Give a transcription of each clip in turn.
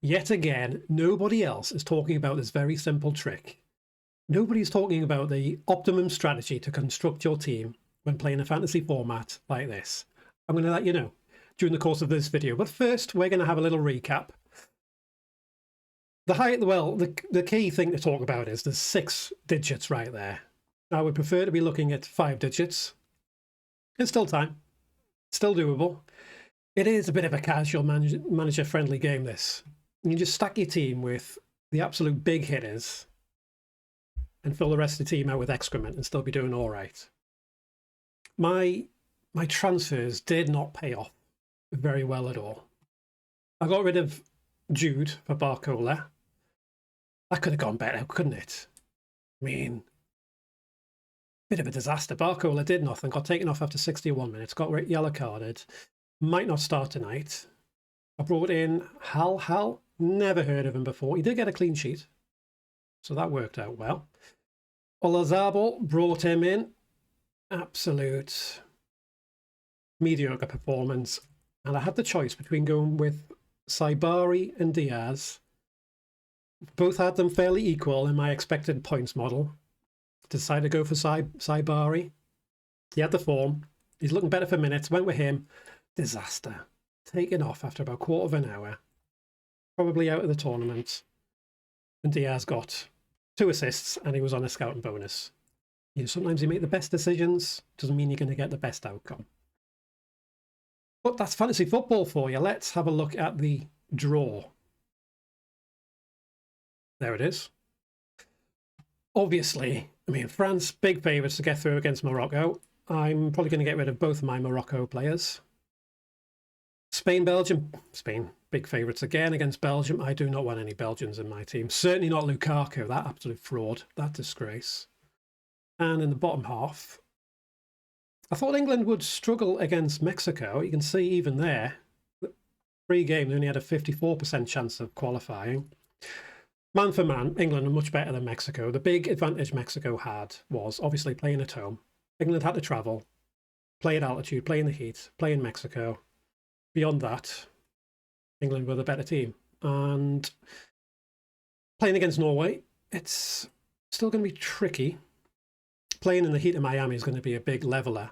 Yet again, nobody else is talking about this very simple trick. Nobody's talking about the optimum strategy to construct your team when playing a fantasy format like this. I'm going to let you know during the course of this video. But first, we're going to have a little recap. The key thing to talk about is there's 6 digits right there. I would prefer to be looking at 5 digits. It's still time. Still doable. It is a bit of a casual manager-friendly game, this. You just stack your team with the absolute big hitters and fill the rest of the team out with excrement and still be doing all right. My transfers did not pay off very well at all. I got rid of Jude for Barcola. That could have gone better, couldn't it? I mean, bit of a disaster. Barcola did nothing, got taken off after 61 minutes, got yellow carded, might not start tonight. I brought in Hal, never heard of him before. He did get a clean sheet, so that worked out well. Olazabal, brought him in. Absolute mediocre performance. And I had the choice between going with Saibari and Diaz. Both had them fairly equal in my expected points model. Decided to go for Saibari. He had the form. He's looking better for minutes. Went with him. Disaster. Taken off after about a quarter of an hour. Probably out of the tournament. And Diaz got 2 assists and he was on a scouting bonus. You know, sometimes you make the best decisions. Doesn't mean you're going to get the best outcome. But that's fantasy football for you. Let's have a look at the draw. There it is. Obviously, I mean, France, big favourites to get through against Morocco. I'm probably going to get rid of both of my Morocco players. Spain, Belgium. Spain, big favourites again against Belgium. I do not want any Belgians in my team. Certainly not Lukaku, that absolute fraud, that disgrace. And in the bottom half, I thought England would struggle against Mexico. You can see even there, pre-game, they only had a 54% chance of qualifying. Man for man, England are much better than Mexico. The big advantage Mexico had was obviously playing at home. England had to travel, play at altitude, play in the heat, play in Mexico. Beyond that, England were the better team. And playing against Norway, it's still going to be tricky. Playing in the heat of Miami is going to be a big leveler.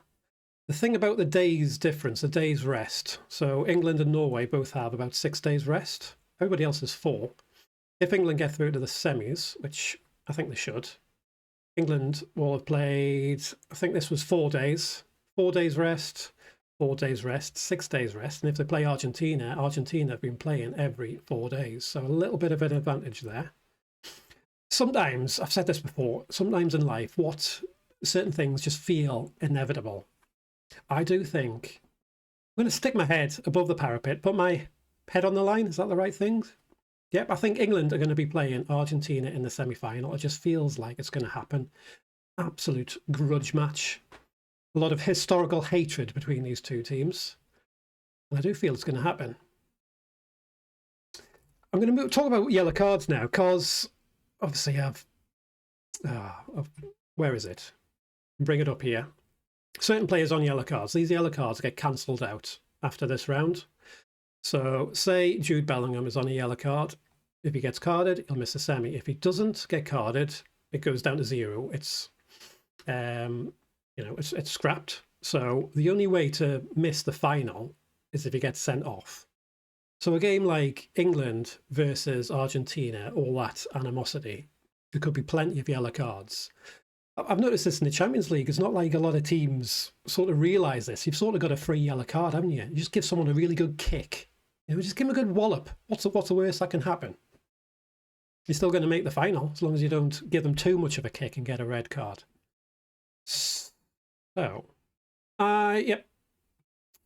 The thing about the days difference, the days rest. So England and Norway both have about 6 days rest. Everybody else is 4. If England get through to the semis, which I think they should, England will have played, I think this was 4 days. 4 days rest, 4 days rest, 6 days rest. And if they play Argentina, Argentina have been playing every 4 days. So a little bit of an advantage there. Sometimes, I've said this before, sometimes in life, certain things just feel inevitable. I do think I'm going to stick my head above the parapet, put my head on the line. Is that the right thing? Yep, I think England are going to be playing Argentina in the semi-final. It just feels like it's going to happen. Absolute grudge match. A lot of historical hatred between these two teams. And I do feel it's going to happen. I'm going to talk about yellow cards now, because obviously where is it? Bring it up here. Certain players on yellow cards. These yellow cards get cancelled out after this round. So say Jude Bellingham is on a yellow card. If he gets carded, he'll miss the semi. If he doesn't get carded, it goes down to 0. It's it's scrapped. So the only way to miss the final is if he gets sent off. So a game like England versus Argentina, all that animosity, there could be plenty of yellow cards. I've noticed this in the Champions League. It's not like a lot of teams sort of realise this. You've sort of got a free yellow card, haven't you? You just give someone a really good kick. Just give them a good wallop. What's the worst that can happen? You're still going to make the final, as long as you don't give them too much of a kick and get a red card. So, yep.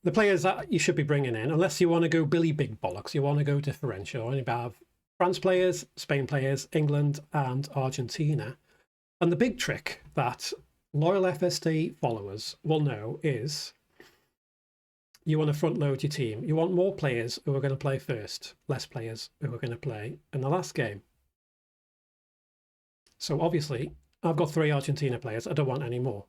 The players that you should be bringing in, unless you want to go Billy Big Bollocks, you want to go differential, and you have France players, Spain players, England and Argentina. And the big trick that loyal FSD followers will know is you want to front load your team. You want more players who are going to play first, less players who are going to play in the last game. So obviously, I've got 3 Argentina players. I don't want any more.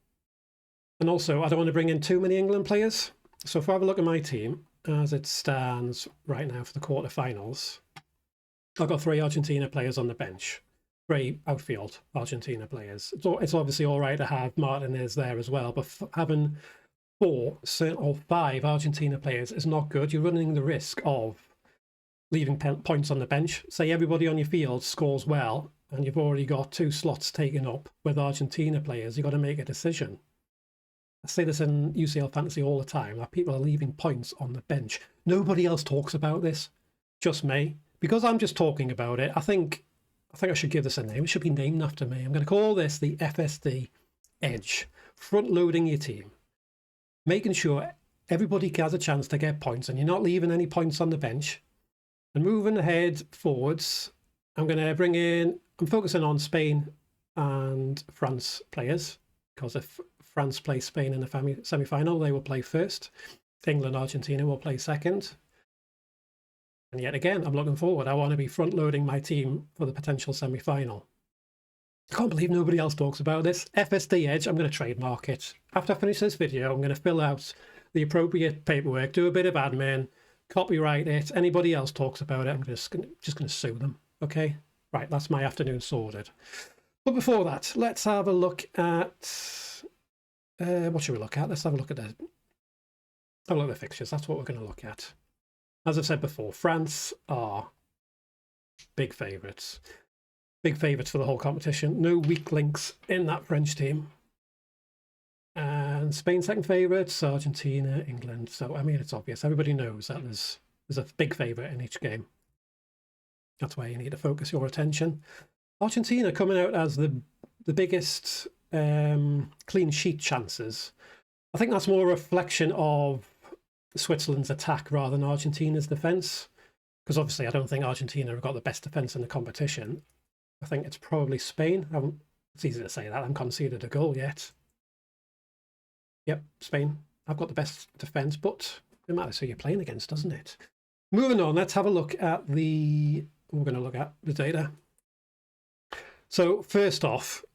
And also, I don't want to bring in too many England players. So if I have a look at my team, as it stands right now for the quarterfinals, I've got 3 Argentina players on the bench. 3 outfield Argentina players. It's obviously all right to have Martinez there as well, but having 4 or 5 Argentina players is not good. You're running the risk of leaving points on the bench. Say everybody on your field scores well, and you've already got 2 slots taken up with Argentina players. You've got to make a decision. I say this in UCL Fantasy all the time, that people are leaving points on the bench. Nobody else talks about this, just me. Because I'm just talking about it, I think I should give this a name. It should be named after me. I'm going to call this the FSD Edge. Front-loading your team. Making sure everybody has a chance to get points, and you're not leaving any points on the bench. And moving ahead forwards, I'm going to bring in... I'm focusing on Spain and France players, because if France play Spain in the semi-final, they will play first. England, Argentina will play second. And yet again, I'm looking forward. I want to be front-loading my team for the potential semi-final. I can't believe nobody else talks about this. FSD Edge, I'm going to trademark it. After I finish this video, I'm going to fill out the appropriate paperwork, do a bit of admin, copyright it. Anybody else talks about it, I'm just going to sue them. Okay? Right, that's my afternoon sorted. But before that, let's have a look at... what should we look at? Let's have a look at the fixtures. That's what we're going to look at. As I've said before, France are big favourites. Big favourites for the whole competition. No weak links in that French team. And Spain second favourites, Argentina, England. So, I mean, it's obvious. Everybody knows that there's a big favourite in each game. That's where you need to focus your attention. Argentina coming out as the biggest clean sheet chances. I think that's more a reflection of Switzerland's attack rather than Argentina's defence. Because obviously I don't think Argentina have got the best defence in the competition. I think it's probably Spain. It's easy to say that. I haven't conceded a goal yet. Yep, Spain. I've got the best defence, but it matters who you're playing against, doesn't it? Moving on, let's have a look at we're going to look at the data. So first off,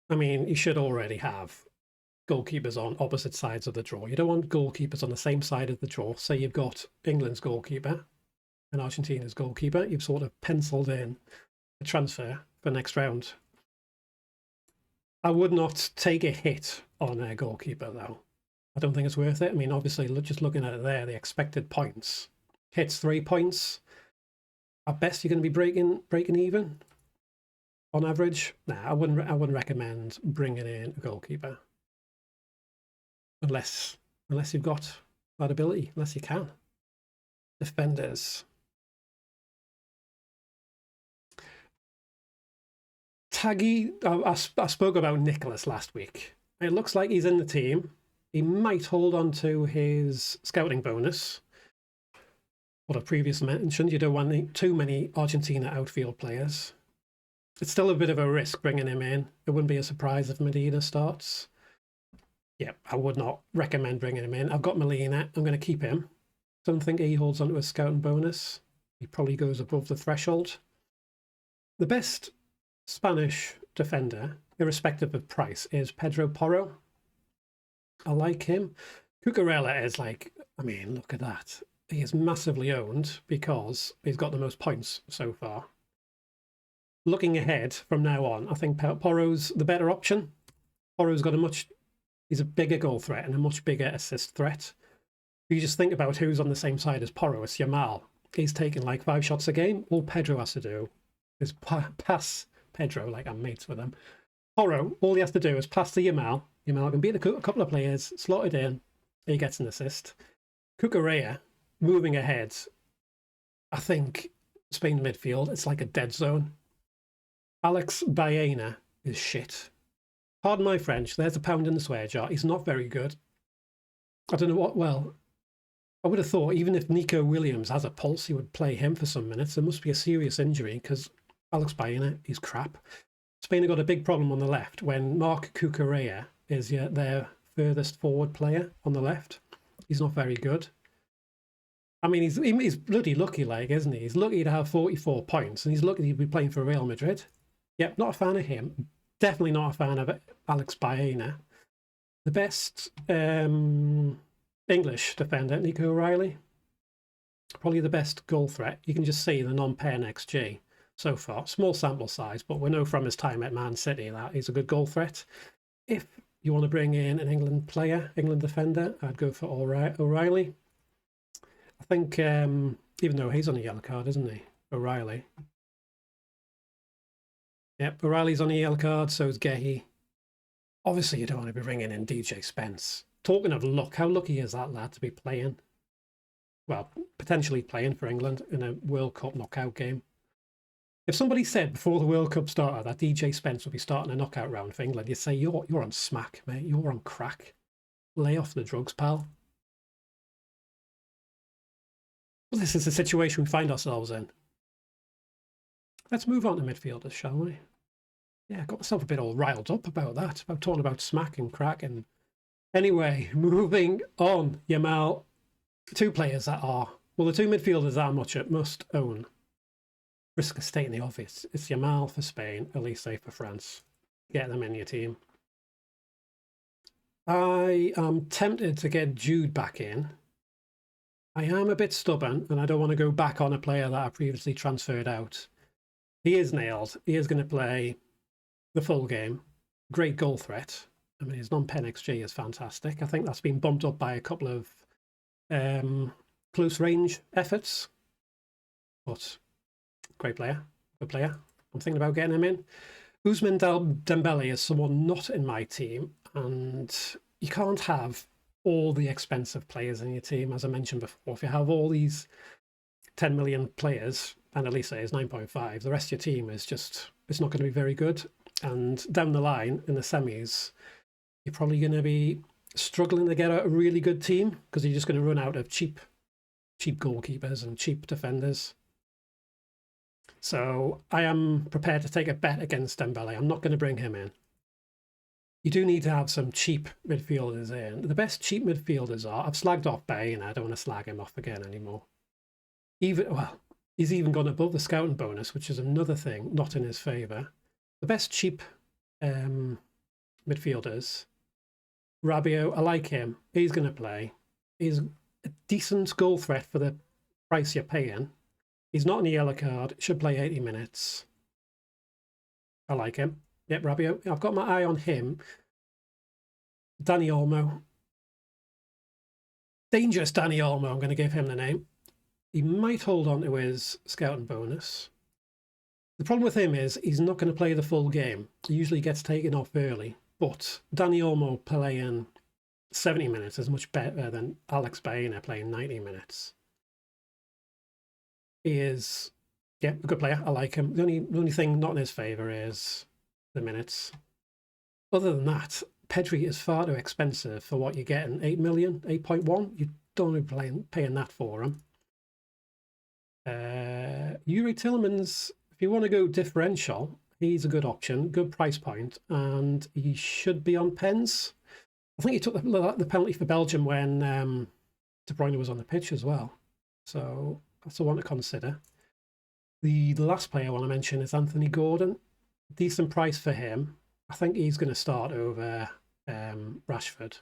I mean, you should already have goalkeepers on opposite sides of the draw. You don't want goalkeepers on the same side of the draw. Say you've got England's goalkeeper and Argentina's goalkeeper. You've sort of penciled in a transfer for next round. I would not take a hit on a goalkeeper, though. I don't think it's worth it. I mean, obviously, just looking at it there, the expected points. Hits 3 points. At best, you're going to be breaking even on average. Nah, I wouldn't recommend bringing in a goalkeeper. Unless you've got that ability, unless you can. Defenders. Taggy, I spoke about Nicholas last week. It looks like he's in the team. He might hold on to his scouting bonus. What I previously mentioned, you don't want too many Argentina outfield players. It's still a bit of a risk bringing him in. It wouldn't be a surprise if Medina starts. Yeah, I would not recommend bringing him in. I've got Molina. I'm going to keep him. Don't think he holds onto his scouting bonus. He probably goes above the threshold. The best Spanish defender, irrespective of price, is Pedro Porro. I like him. Cucurella is like, I mean, look at that. He is massively owned because he's got the most points so far. Looking ahead from now on, I think Porro's the better option. Porro's got he's a bigger goal threat and a much bigger assist threat. If you just think about who's on the same side as Porro, it's Yamal. He's taking like 5 shots a game. All Pedro has to do is pass Pedro, like I'm mates with him. Porro, all he has to do is pass to Yamal. Yamal can beat a couple of players, slot it in, he gets an assist. Cucurella, moving ahead, I think Spain midfield, it's like a dead zone. Alex Baena is shit. Pardon my French, there's a pound in the swear jar. He's not very good. I don't know what, well, I would have thought even if Nico Williams has a pulse, he would play him for some minutes. There must be a serious injury because Alex Baena, he's crap. Spain have got a big problem on the left when Marc Cucurella is their furthest forward player on the left. He's not very good. I mean, he's bloody lucky, like, isn't he? He's lucky to have 44 points, and he's lucky to be playing for Real Madrid. Yep, not a fan of him. Definitely not a fan of Alex Baena. The best English defender, Nico O'Reilly. Probably the best goal threat. You can just see the non-pair XG. so far. Small sample size, but we know from his time at Man City that he's a good goal threat. If you want to bring in an England player, England defender, I'd go for O'Reilly. I think, even though he's on a yellow card, isn't he? O'Reilly. Yep, O'Reilly's on a yellow card, so is Gehi. Obviously, you don't want to be bringing in DJ Spence. Talking of luck, how lucky is that lad to be playing? Well, potentially playing for England in a World Cup knockout game. If somebody said before the World Cup started that DJ Spence would be starting a knockout round for England, you'd say, you're on smack, mate. You're on crack. Lay off the drugs, pal. Well, this is the situation we find ourselves in. Let's move on to midfielders, shall we? Yeah, I got myself a bit all riled up about that, about talking about smack and crack. And anyway, moving on, Yamal. Two players that are, well, the two midfielders that are must own. Risk of stating the obvious. It's Yamal for Spain, Elise for France. Get them in your team. I am tempted to get Jude back in. I am a bit stubborn, and I don't want to go back on a player that I previously transferred out. He is nailed. He is going to play the full game. Great goal threat. I mean, his non-pen XG is fantastic. I think that's been bumped up by a couple of close range efforts. But great player. Good player. I'm thinking about getting him in. Ousmane Dembele is someone not in my team, and you can't have all the expensive players in your team, as I mentioned before. If you have all these 10 million players, and Elise is 9.5, the rest of your team is just, it's not going to be very good. And down the line, in the semis, you're probably going to be struggling to get a really good team, because you're just going to run out of cheap goalkeepers and cheap defenders. So I am prepared to take a bet against Dembele. I'm not going to bring him in. You do need to have some cheap midfielders in. The best cheap midfielders are, I've slagged off Baena, I don't want to slag him off again anymore. He's even gone above the scouting bonus, which is another thing not in his favour. The best cheap midfielders, Rabiot, I like him. He's going to play. He's a decent goal threat for the price you're paying. He's not on a yellow card. Should play 80 minutes. I like him. Yep, Rabiot. I've got my eye on him. Dani Olmo. Dangerous Dani Olmo. I'm going to give him the name. He might hold on to his scouting bonus. The problem with him is he's not going to play the full game. He usually gets taken off early. But Dani Olmo playing 70 minutes is much better than Alex Baena playing 90 minutes. He is, yeah, a good player. I like him. The only thing not in his favour is the minutes. Other than that, Pedri is far too expensive for what you're getting. 8 million, 8.1. You don't want to be paying that for him. Yuri Tillemans, if you want to go differential, he's a good option, good price point, and he should be on pens. I think he took the penalty for Belgium when De Bruyne was on the pitch as well. So that's the one to consider. The last player I want to mention is Anthony Gordon. Decent price for him. I think he's going to start over Rashford.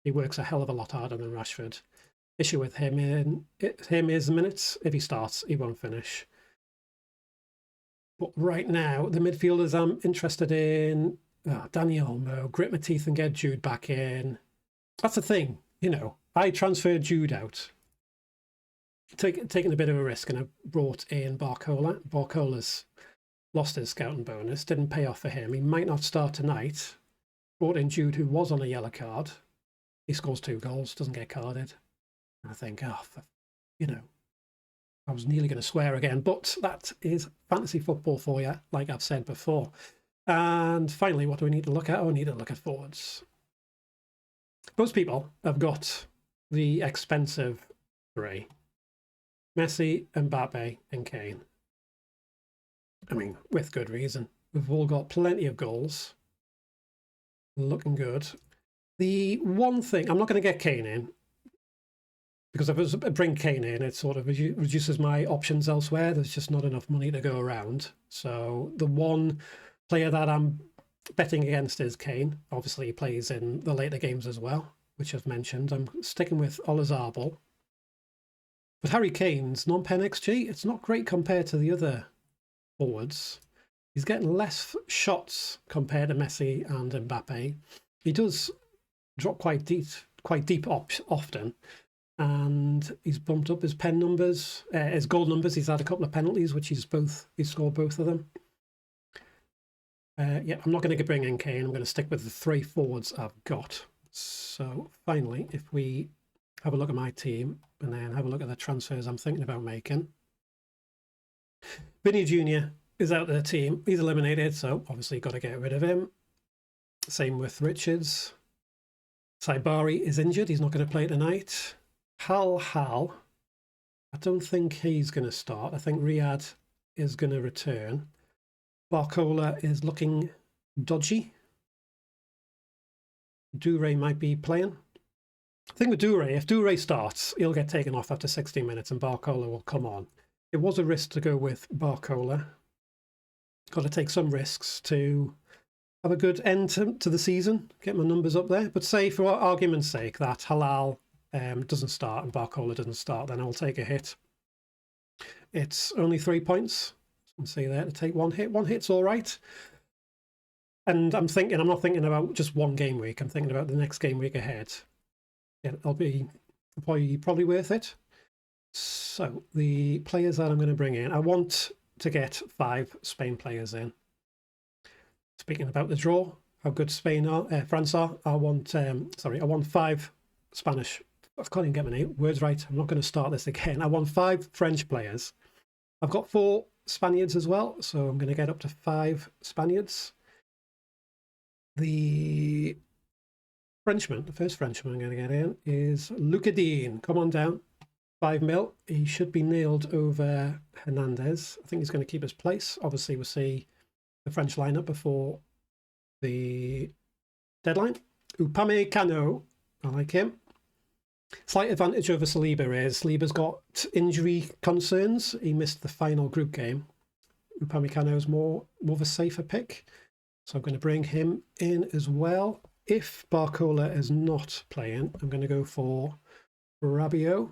He works a hell of a lot harder than Rashford. Issue with him is the minutes. If he starts, he won't finish. But right now, the midfielders I'm interested in, Dani Olmo, grit my teeth and get Jude back in. That's the thing, you know. I transferred Jude out, taking a bit of a risk, and I brought in Barcola. Barcola's lost his scouting bonus, didn't pay off for him. He might not start tonight. Brought in Jude, who was on a yellow card. He scores 2 goals, doesn't get carded. And I think, you know, I was nearly going to swear again, but that is fantasy football for you, like I've said before. And finally, what do we need to look at? Oh, we need to look at forwards. Most people have got the expensive 3. Messi, Mbappe, and Kane. I mean, with good reason. We've all got plenty of goals. Looking good. The one thing, I'm not going to get Kane in, because if I bring Kane in, it sort of reduces my options elsewhere. There's just not enough money to go around. So the one player that I'm betting against is Kane. Obviously, he plays in the later games as well, which I've mentioned. I'm sticking with Olazabal. But Harry Kane's non-pen XG, it's not great compared to the other forwards. He's getting less shots compared to Messi and Mbappe. He does drop quite deep often, and he's bumped up his his goal numbers. He's had a couple of penalties, which he's scored both of them. Yeah, I'm not going to bring in Kane. I'm going to stick with the 3 forwards I've got. So finally, if we have a look at my team and then have a look at the transfers I'm thinking about making. Vinny Jr. is out of the team. He's eliminated, so obviously got to get rid of him. Same with Richards. Saibari is injured. He's not going to play tonight. Hal, I don't think he's going to start. I think Riyadh is going to return. Barcola is looking dodgy. Doure might be playing. I think with Doure, if Doure starts, he'll get taken off after 60 minutes and Barcola will come on. It was a risk to go with Barcola. Got to take some risks to have a good end to the season, get my numbers up there. But say, for argument's sake, that Halal doesn't start and Barcola doesn't start, then I'll take a hit. It's only 3 points. You can see there to take 1 hit. 1 hit's all right. And I'm not thinking about just one game week. I'm thinking about the next game week ahead. Yeah, it'll be probably worth it. So the players that I'm going to bring in, I want to get 5 Spain players in. Speaking about the draw, how good France are. I want 5 Spanish. I can't even get my words right. I'm not going to start this again. I want 5 French players. I've got 4 Spaniards as well, so I'm going to get up to 5 Spaniards. The first Frenchman I'm going to get in is Lucadine. Come on down. 5 mil. He should be nailed over Hernandez. I think he's going to keep his place. Obviously, we'll see the French lineup before the deadline. Upamecano, I like him. Slight advantage over Saliba is Saliba's got injury concerns. He missed the final group game. Upamecano is more of a safer pick. So I'm going to bring him in as well. If Barcola is not playing, I'm going to go for Rabiot.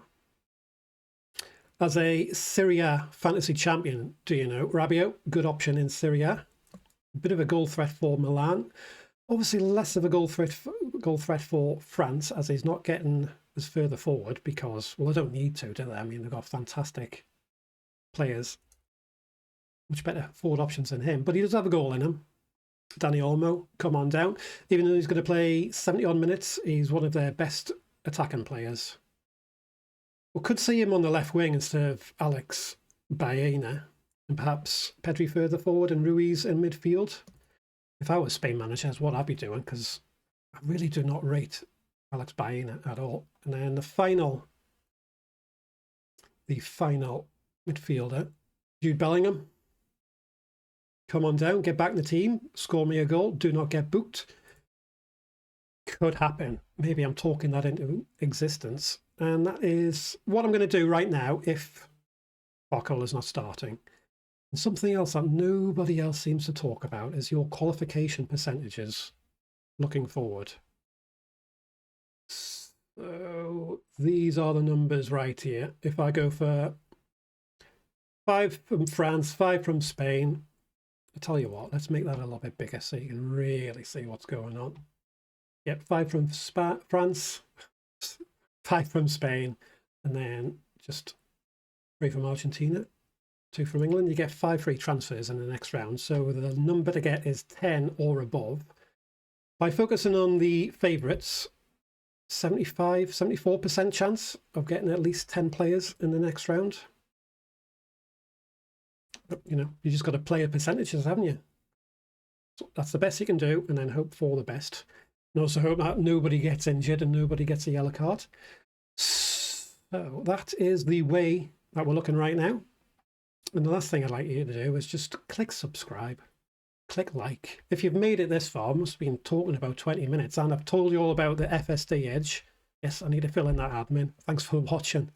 As a Serie A fantasy champion, do you know, Rabiot, good option in Serie A. A bit of a goal threat for Milan. Obviously less of a goal threat for France, as he's not getting as further forward because, well, they don't need to, do they? I mean, they've got fantastic players. Much better forward options than him. But he does have a goal in him. Dani Olmo, come on down. Even though he's going to play 70-odd minutes, he's one of their best attacking players. We could see him on the left wing instead of Alex Baena, and perhaps Pedri further forward and Ruiz in midfield. If I was Spain manager, that's what I'd be doing, because I really do not rate Alex Baena at all. And then the final midfielder, Jude Bellingham. Come on down, get back in the team, score me a goal, do not get booked. Could happen. Maybe I'm talking that into existence. And that is what I'm going to do right now if Barcola's not starting. And something else that nobody else seems to talk about is your qualification percentages looking forward. So these are the numbers right here. If I go for 5 from France, 5 from Spain, I tell you what, let's make that a little bit bigger so you can really see what's going on. Yep, 5 from France, 5 from Spain, and then just 3 from Argentina, 2 from England. You get 5 free transfers in the next round. So the number to get is 10 or above. By focusing on the favourites, 74% chance of getting at least 10 players in the next round. But, you know, you just got to play a percentages, haven't you? So that's the best you can do, and then hope for the best. And also hope that nobody gets injured and nobody gets a yellow card. So that is the way that we're looking right now. And the last thing I'd like you to do is just click subscribe. Click like. If you've made it this far, I must have been talking about 20 minutes, and I've told you all about the FSD Edge. Yes, I need to fill in that admin. Thanks for watching.